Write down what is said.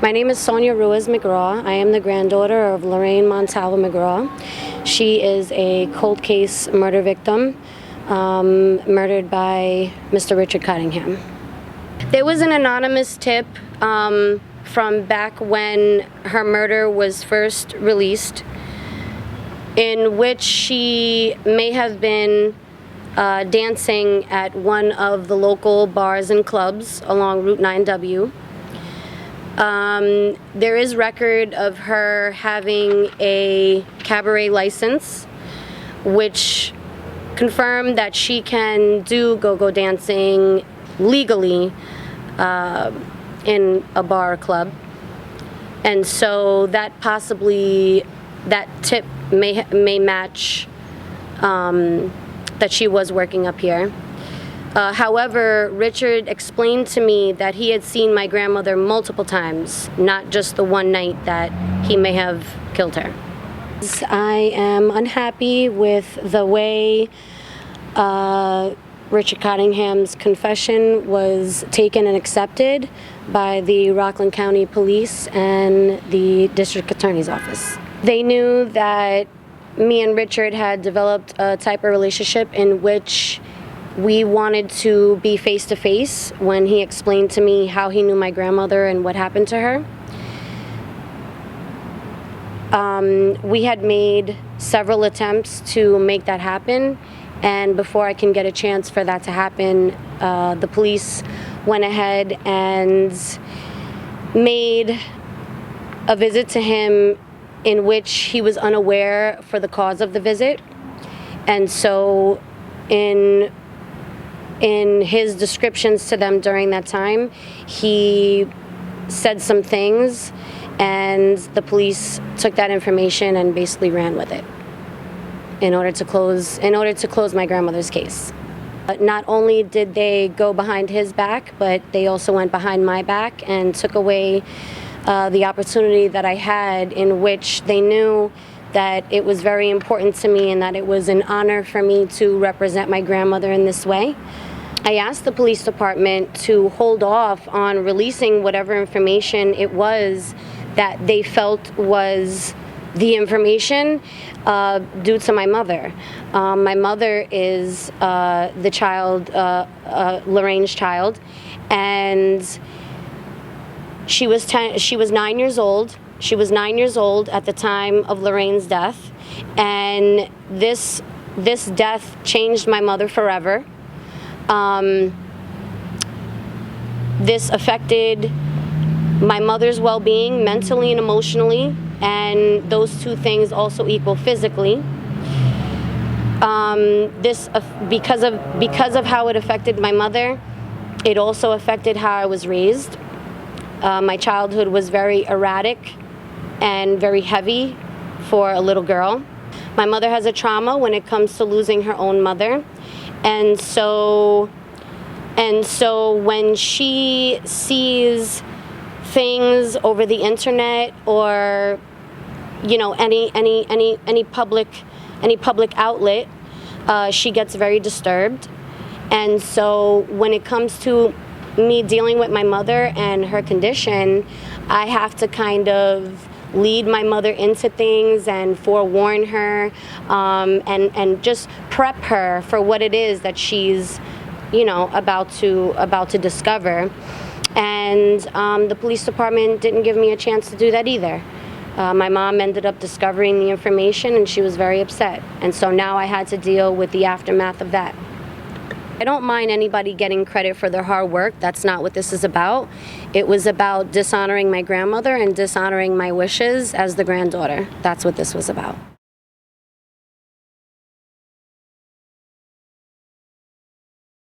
My name is Sonia Ruiz McGraw. I am the granddaughter of Lorraine McGraw. She is a cold case murder victim, murdered by Mr. Richard Cottingham. There was an anonymous tip from back when her murder was first released, in which she may have been dancing at one of the local bars and clubs along Route 9W. There is record of her having a cabaret license, which confirmed that she can do go-go dancing legally in a bar or club. And so that tip may match that she was working up here. However, Richard explained to me that he had seen my grandmother multiple times, not just the one night that he may have killed her. I am unhappy with the way Richard Cottingham's confession was taken and accepted by the Rockland County Police and the District Attorney's Office. They knew that me and Richard had developed a type of relationship in which we wanted to be face-to-face when he explained to me how he knew my grandmother and what happened to her. We had made several attempts to make that happen, and before I can get a chance for that to happen, the police went ahead and made a visit to him in which he was unaware for the cause of the visit. And so in his descriptions to them during that time, he said some things, and the police took that information and basically ran with it in order to close my grandmother's case. But not only did they go behind his back, but they also went behind my back and took away the opportunity that I had, in which they knew that it was very important to me and that it was an honor for me to represent my grandmother in this way. I asked the police department to hold off on releasing whatever information it was that they felt was the information due to my mother. My mother is the child, Lorraine's child, and she was 9 years old. She was 9 years old at the time of Lorraine's death, and this death changed my mother forever. This affected my mother's well-being mentally and emotionally, and those two things also equal physically. Because of how it affected my mother, it also affected how I was raised. My childhood was very erratic and very heavy for a little girl. My mother has a trauma when it comes to losing her own mother. And so when she sees things over the internet, or any public outlet, she gets very disturbed. And so when it comes to me dealing with my mother and her condition, I have to kind of lead my mother into things and forewarn her, and just prep her for what it is that she's about to discover. And the police department didn't give me a chance to do that either. My mom ended up discovering the information, and she was very upset, and so now I had to deal with the aftermath of that. I don't mind anybody getting credit for their hard work. That's not what this is about. It was about dishonoring my grandmother and dishonoring my wishes as the granddaughter. That's what this was about.